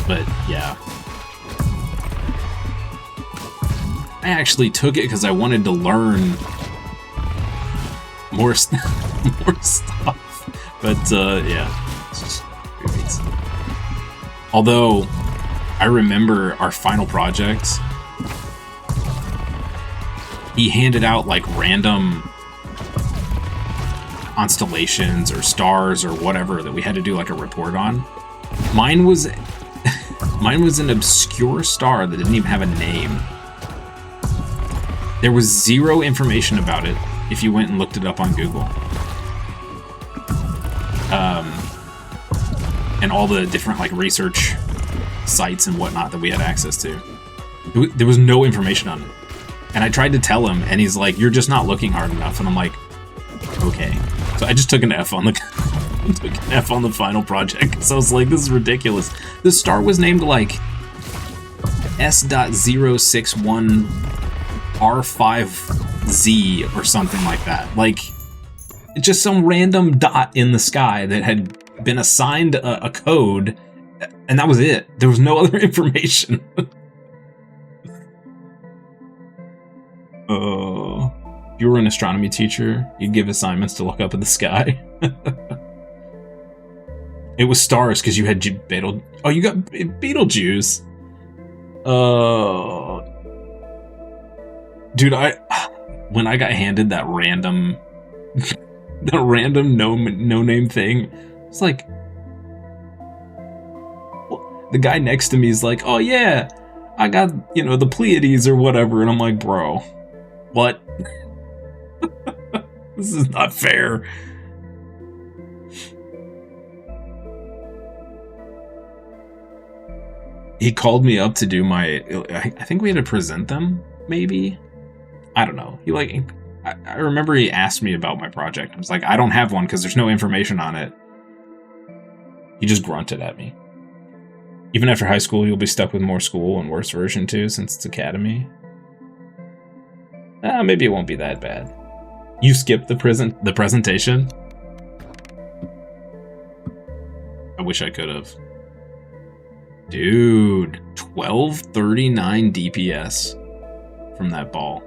But yeah. I actually took it because I wanted to learn more, more stuff. But yeah, it's just great. Although, I remember our final project, he handed out like random constellations or stars or whatever that we had to do like a report on. Mine was an obscure star that didn't even have a name. There was zero information about it if you went and looked it up on Google. And all the different like research sites and whatnot that we had access to. There was no information on it. And I tried to tell him, and he's like, "You're just not looking hard enough." And I'm like, okay. So I just took an F on the final project. So I was like, this is ridiculous. The star was named like S.061R5Z or something like that. Like, just some random dot in the sky that had been assigned a code, and that was it. There was no other information. If you were an astronomy teacher, you'd give assignments to look up at the sky. It was stars because you had Oh, you got Betelgeuse. Dude, when I got handed that random, no name thing, it's like, the guy next to me is like, "Oh yeah, I got, the Pleiades or whatever," and I'm like, bro, what? This is not fair. He called me up to do I think we had to present them, maybe? I don't know. I remember he asked me about my project. I was like, I don't have one because there's no information on it. He just grunted at me. Even after high school, you'll be stuck with more school and worse version 2 since it's academy. Maybe it won't be that bad. You skipped the presentation? I wish I could have. Dude, 1239 DPS from that ball.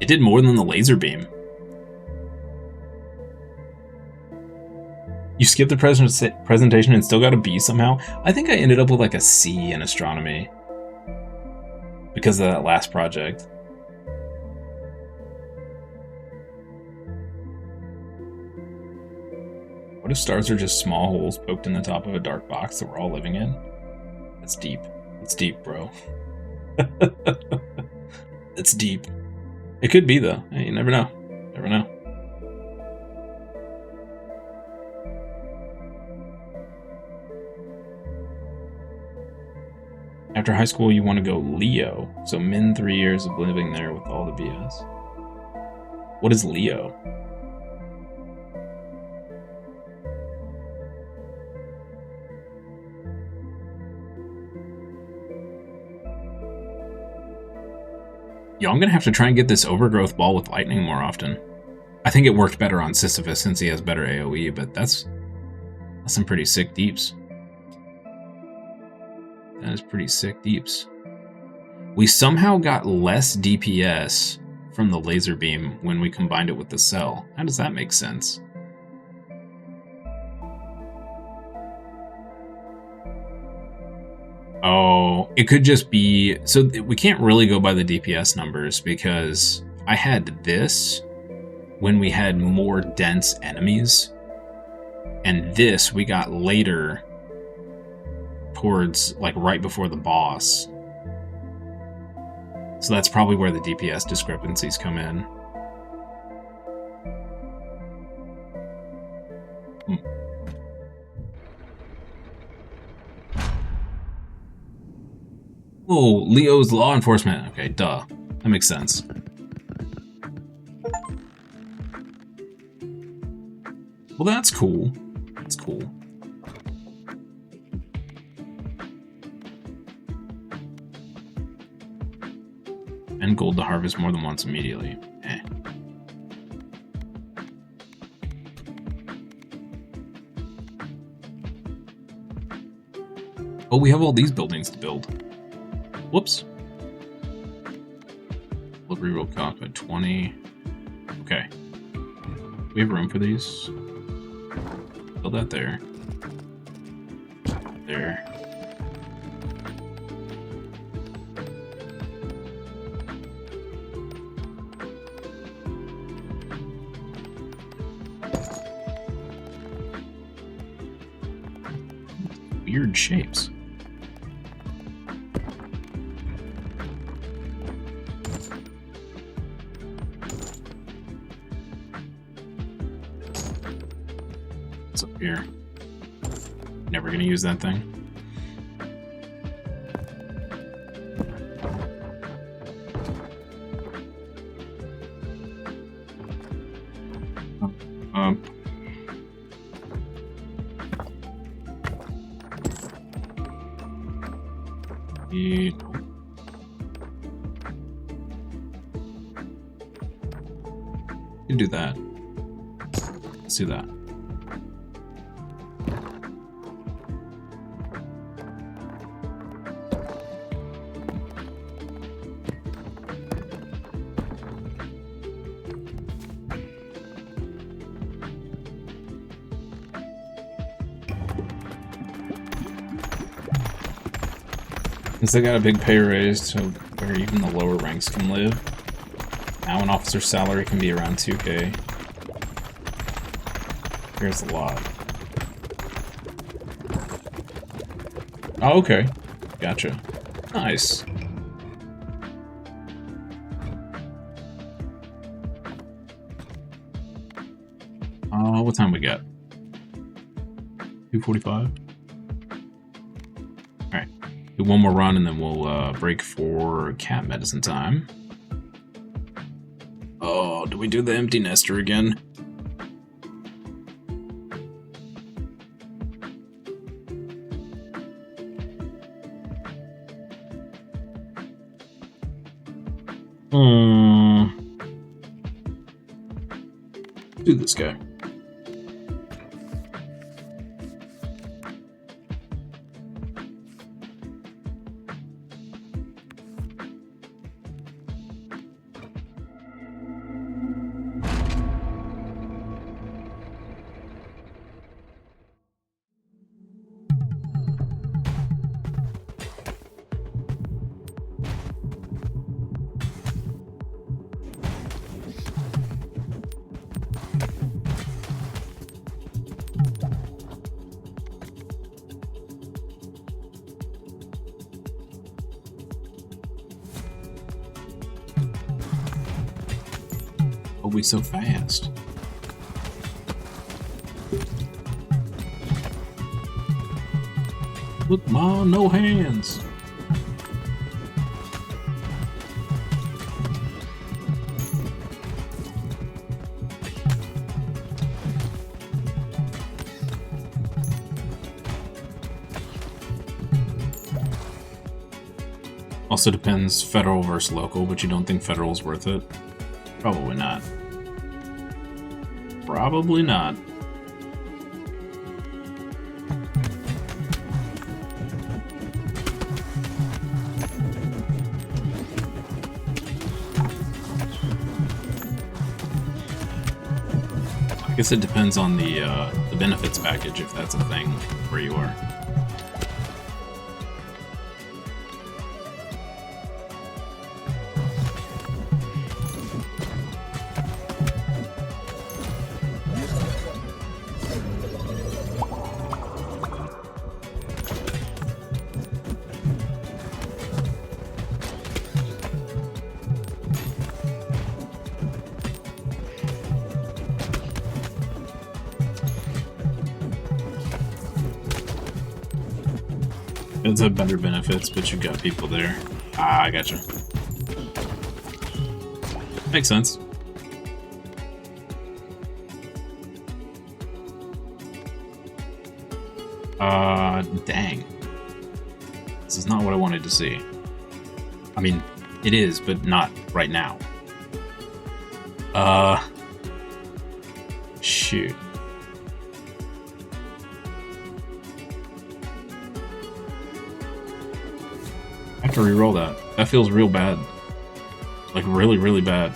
It did more than the laser beam. You skipped the presentation and still got a B somehow? I think I ended up with like a C in astronomy because of that last project. What if stars are just small holes poked in the top of a dark box that we're all living in? That's deep. It's deep, bro. It's deep. It could be, though. Hey, you never know. Never know. After high school, you want to go Leo. So min 3 years of living there with all the BS. What is Leo? Yo, I'm gonna have to try and get this overgrowth ball with lightning more often. I think it worked better on Sisyphus since he has better AoE, but that's some pretty sick deeps. That is pretty sick deeps. We somehow got less DPS from the laser beam when we combined it with the cell. How does that make sense? Oh, it could just be... So we can't really go by the DPS numbers because I had this when we had more dense enemies. And this we got later towards, like, right before the boss. So that's probably where the DPS discrepancies come in. Oh, Leo's law enforcement. Okay, duh. That makes sense. Well, that's cool. That's cool. And gold to harvest more than once immediately. Eh. Oh, we have all these buildings to build. Whoops. Delivery roll cockpit 20. Okay. We have room for these. Build that there. There. Weird shapes. What's up here? Never gonna use that thing. You can do that. Let's do that. Since they got a big pay raise to where even the lower ranks can live, now an officer's salary can be around 2K. Here's a lot. Oh, okay. Gotcha. Nice. What time we got? 2:45? Alright. Do one more run and then we'll break for cat medicine time. Oh, do we do the empty nester again? Do this guy. We so fast. Look, Ma, no hands. Also depends federal versus local, but you don't think federal's worth it? Probably not. Probably not. I guess it depends on the benefits package, if that's a thing where you are. It's have better benefits, but you've got people there. Ah, I gotcha. Makes sense. Dang. This is not what I wanted to see. I mean, it is, but not right now. Shoot. I have to re-roll that. That feels real bad. Like, really, really bad.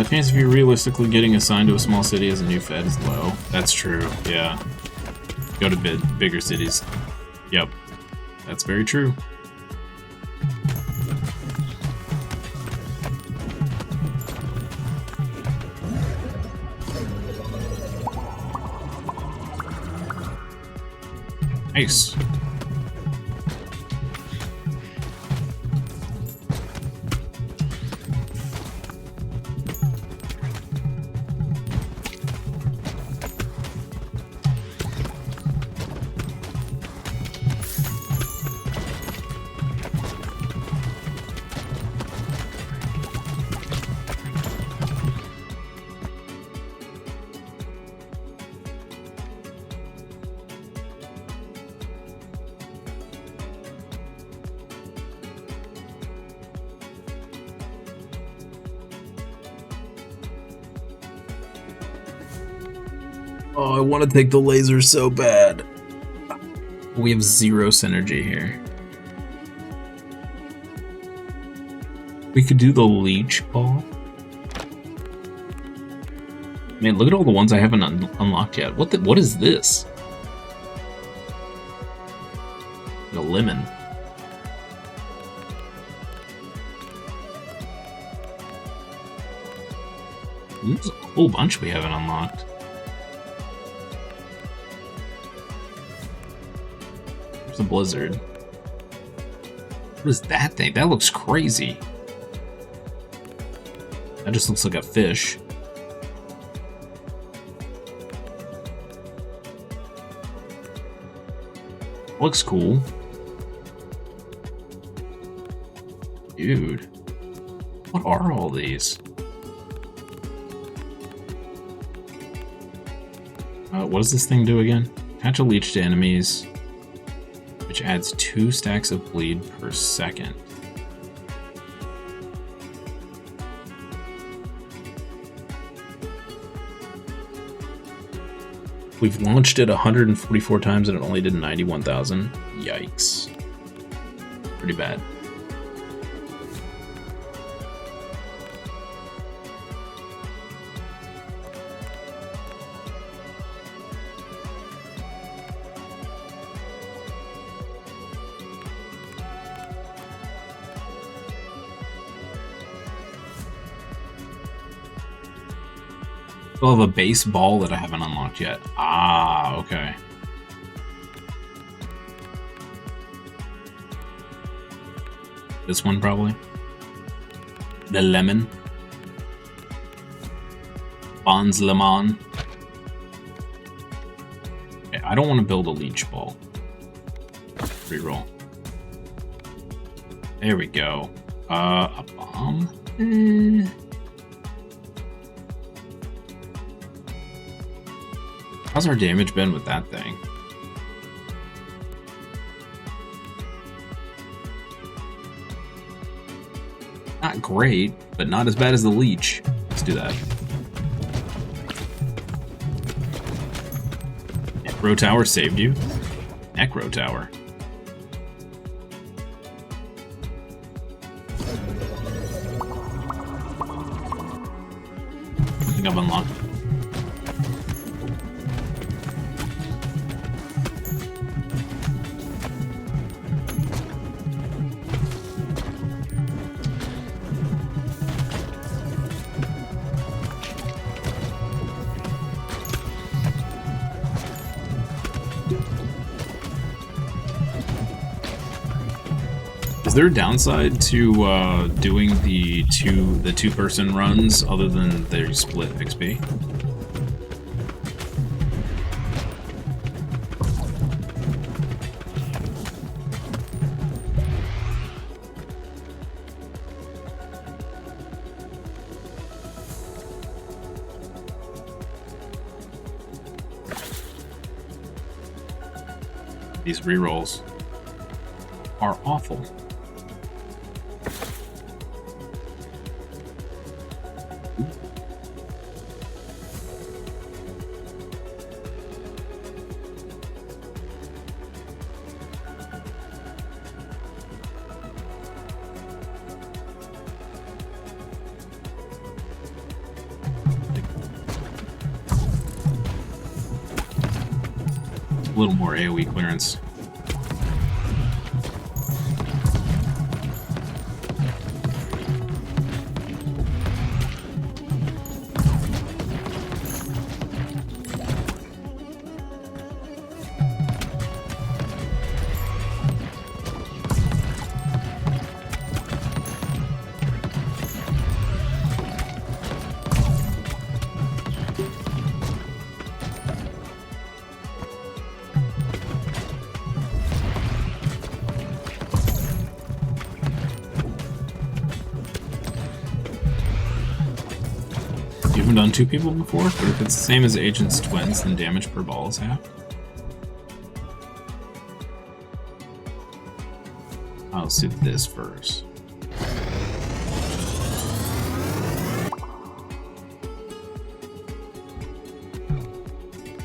Chance of you realistically getting assigned to a small city as a new Fed is low. That's true, yeah. Go to bigger cities. Yep. That's very true. Nice. Oh, I want to take the laser so bad. We have 0 synergy here. We could do the leech ball. Man, look at all the ones I haven't unlocked yet. What is this? A lemon. There's a whole bunch we haven't unlocked. There's a blizzard. What is that thing? That looks crazy. That just looks like a fish. Looks cool. Dude. What are all these? What does this thing do again? Attach a leech to enemies, which adds 2 stacks of bleed per second. We've launched it 144 times and it only did 91,000. Yikes. Pretty bad. I have a base ball that I haven't unlocked yet. Ah, okay. This one, probably. The lemon. Bonds Lemon. Okay, I don't want to build a leech ball. Reroll. There we go. A bomb? How's our damage been with that thing? Not great, but not as bad as the leech. Let's do that. Necro Tower saved you. Necro Tower. I think I've unlocked. Is there a downside to doing the two-person runs other than their split XP? These rerolls are awful. a little more AoE clearance. You haven't done 2 people before? But if it's the same as Agent's Twins, then damage per ball is half. I'll see this first.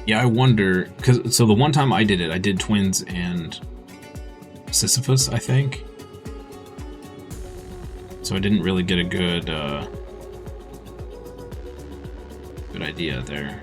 Yeah, I wonder, so the one time I did it, I did Twins and Sisyphus, I think. So I didn't really get a good idea there.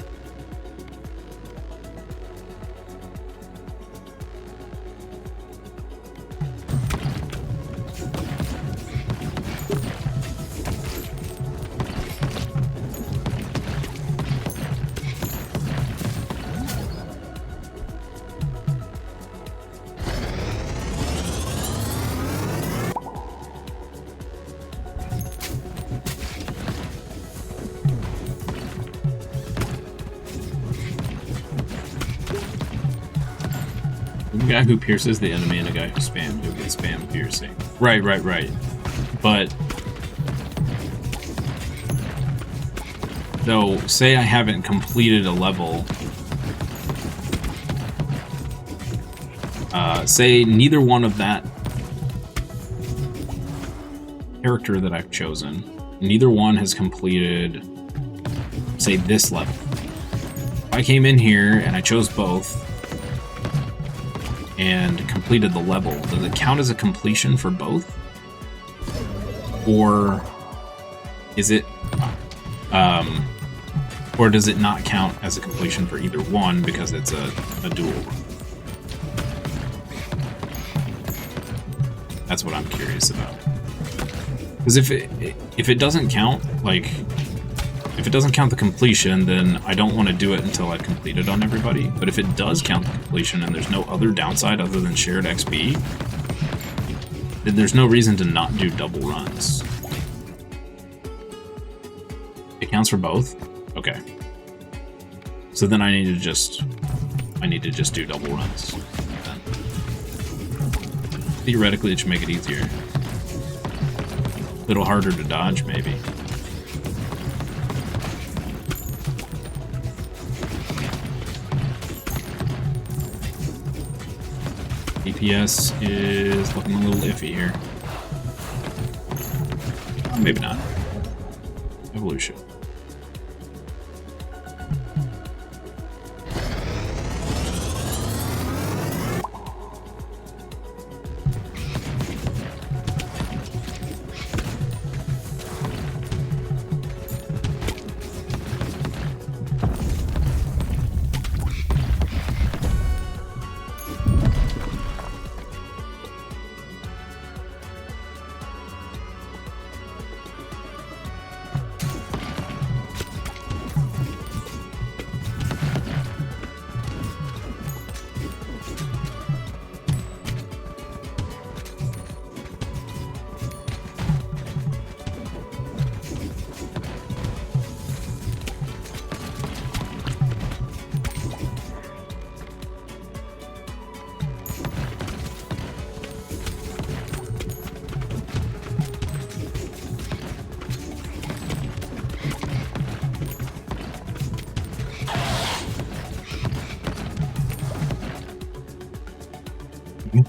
A guy who pierces the enemy and a guy who gets spam piercing. Right. But though, say I haven't completed a level. Say neither one of that character that I've chosen, neither one has completed, say, this level. If I came in here and I chose both and completed the level, does it count as a completion for both? Or is it, or does it not count as a completion for either one because it's a dual? That's what I'm curious about. Because if it doesn't count, like, if it doesn't count the completion, then I don't want to do it until I've completed on everybody. But if it does count the completion and there's no other downside other than shared XP, then there's no reason to not do double runs. It counts for both? Okay. So then I need to just do double runs. Then. Theoretically, it should make it easier. A little harder to dodge, maybe. DPS is looking a little iffy here. Maybe not. Evolution.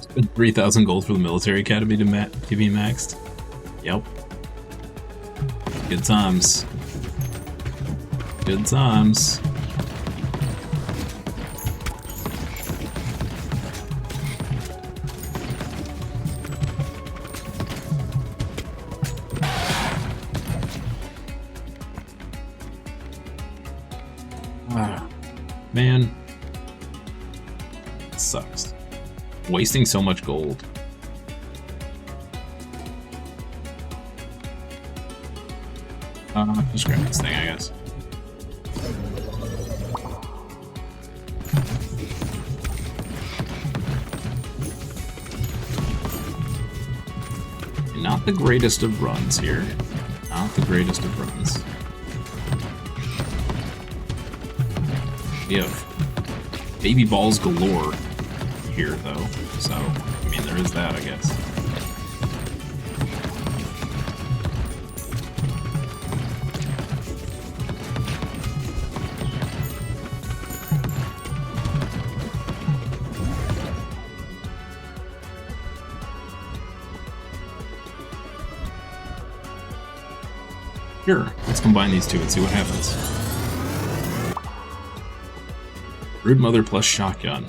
Spent 3,000 gold for the military academy to be maxed. Yep. Good times. Good times. Ah, man. sucks. Wasting so much gold. Just grab this thing, I guess. Not the greatest of runs here. Not the greatest of runs. We have baby balls galore here, though. So, I mean, there is that, I guess. Sure, let's combine these two and see what happens. Brood Mother plus Shotgun.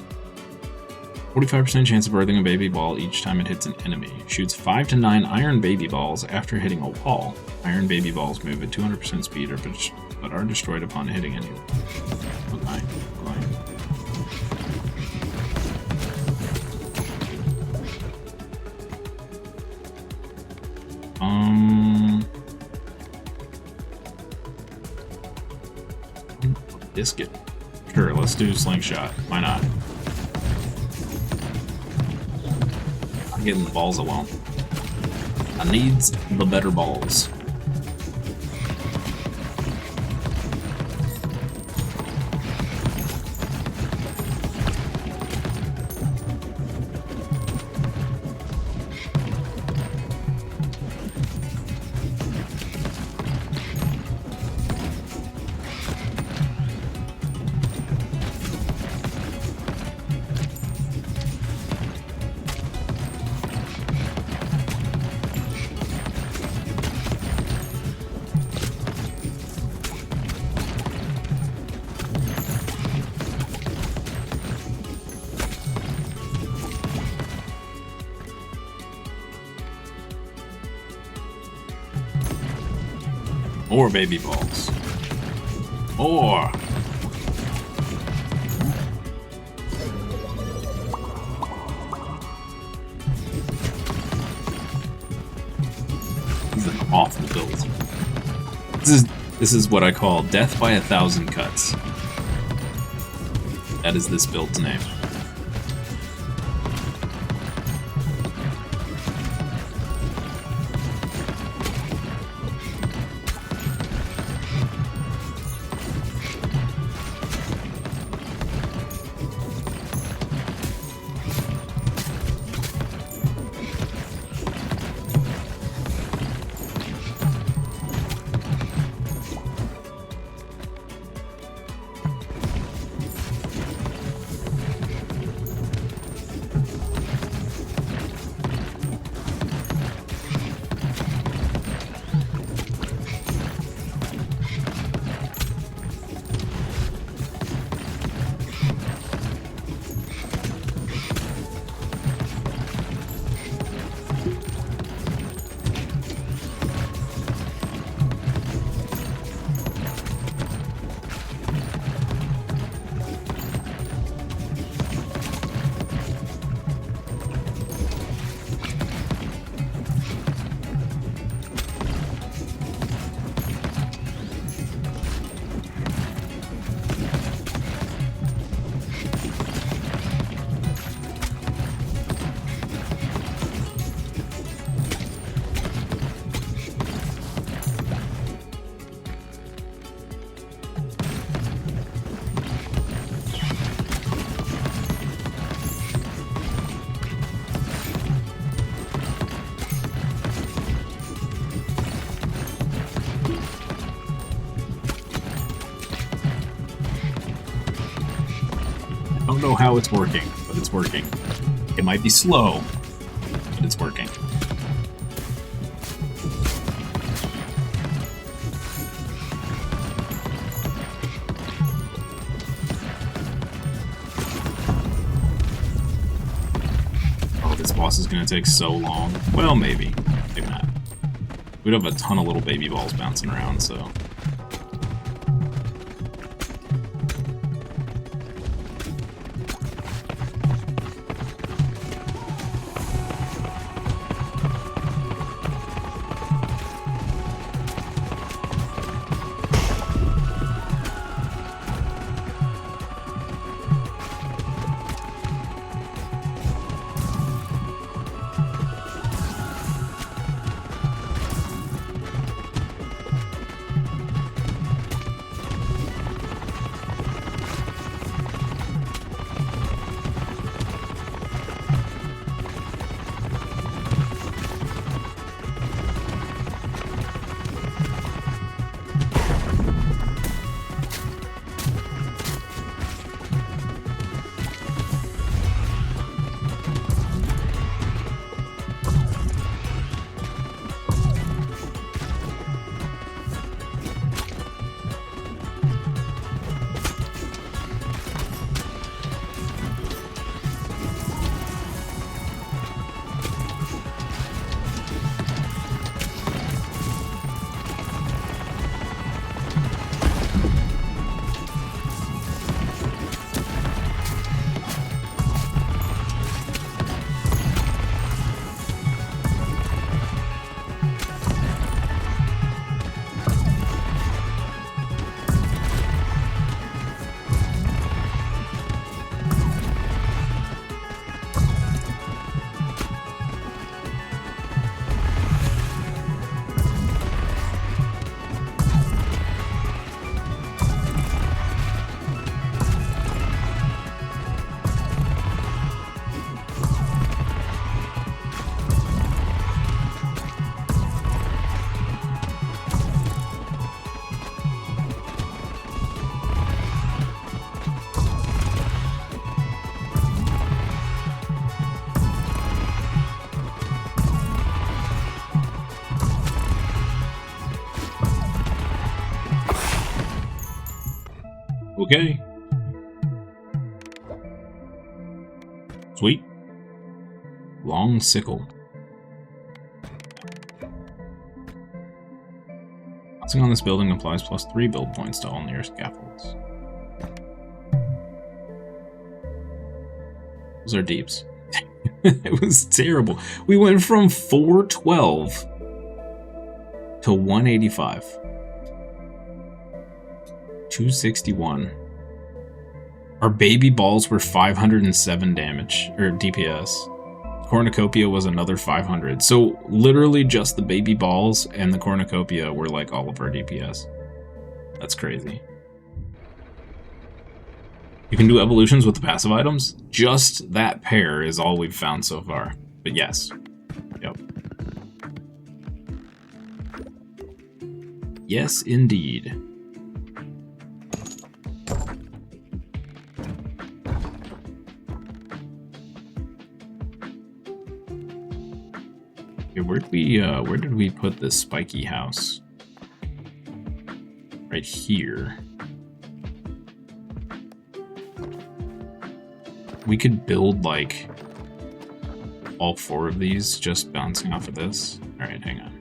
45% chance of birthing a baby ball each time it hits an enemy. Shoots 5 to 9 iron baby balls after hitting a wall. Iron baby balls move at 200% speed but are destroyed upon hitting anyone. Okay. Biscuit. Sure, let's do slingshot. Why not? I'm getting the balls alone. I needs the better balls. More baby balls. More. This is an awful build. This is what I call death by 1,000 cuts. That is this build's name. I don't know how it's working, but it's working. It might be slow, but it's working. Oh, this boss is gonna take so long. Well, maybe. Maybe not. We'd have a ton of little baby balls bouncing around, so... Okay. Sweet. Long sickle. Bouncing on this building applies +3 build points to all near scaffolds. Those are deeps. It was terrible. We went from 412 to 185. 261. Our baby balls were 507 damage, or DPS. Cornucopia was another 500. So literally just the baby balls and the cornucopia were like all of our DPS. That's crazy. You can do evolutions with the passive items. Just that pair is all we've found so far. But yes. Yep. Yes, indeed. Okay, where did we put this spiky house? Right here. We could build, like, all 4 of these just bouncing off of this. Alright, hang on.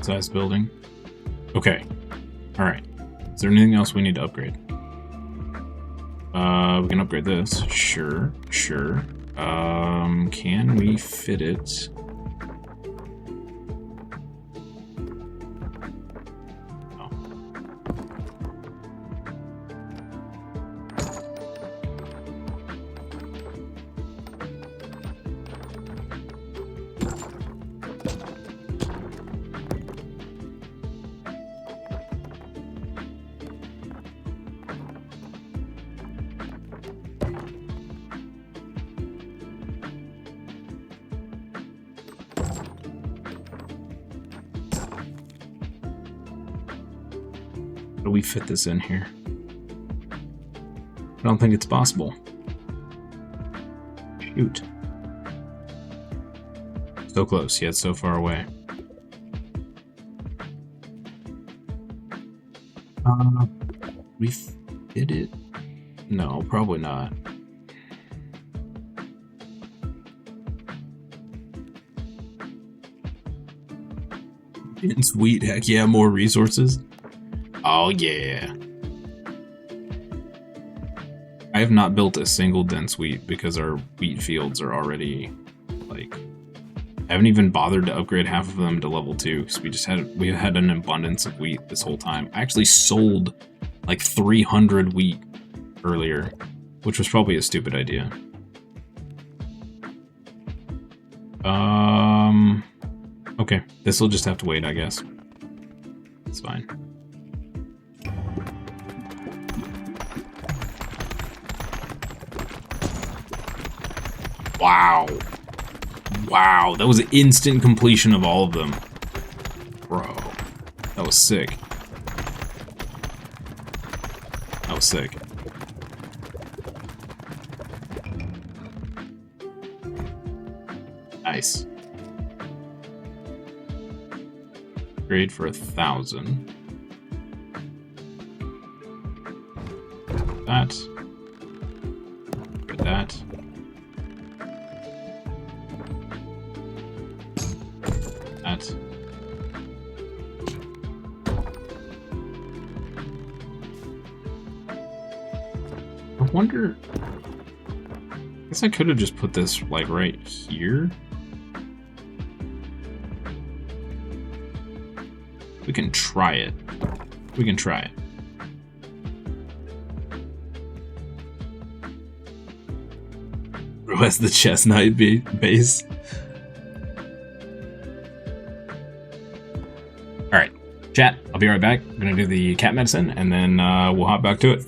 Size building. Okay. Alright. Is there anything else we need to upgrade? We can upgrade this. Sure. Can we fit it? No. How do we fit this in here? I don't think it's possible. Shoot. So close, yet so far away. We fit it? No, probably not. Sweet, heck yeah, more resources. Oh yeah. I have not built a single dense wheat because our wheat fields are already, like, I haven't even bothered to upgrade half of them to level 2 because we had an abundance of wheat this whole time. I actually sold like 300 wheat earlier, which was probably a stupid idea. Okay, this will just have to wait, I guess. It's fine. Wow. Wow, that was instant completion of all of them. Bro, that was sick. That was sick. Nice. Trade for 1,000. That. Get that. That. I wonder. I guess I could have just put this like right here. We can try it. We can try it. has the chestnut base. Alright, chat, I'll be right back. I'm gonna do the cat medicine, and then we'll hop back to it.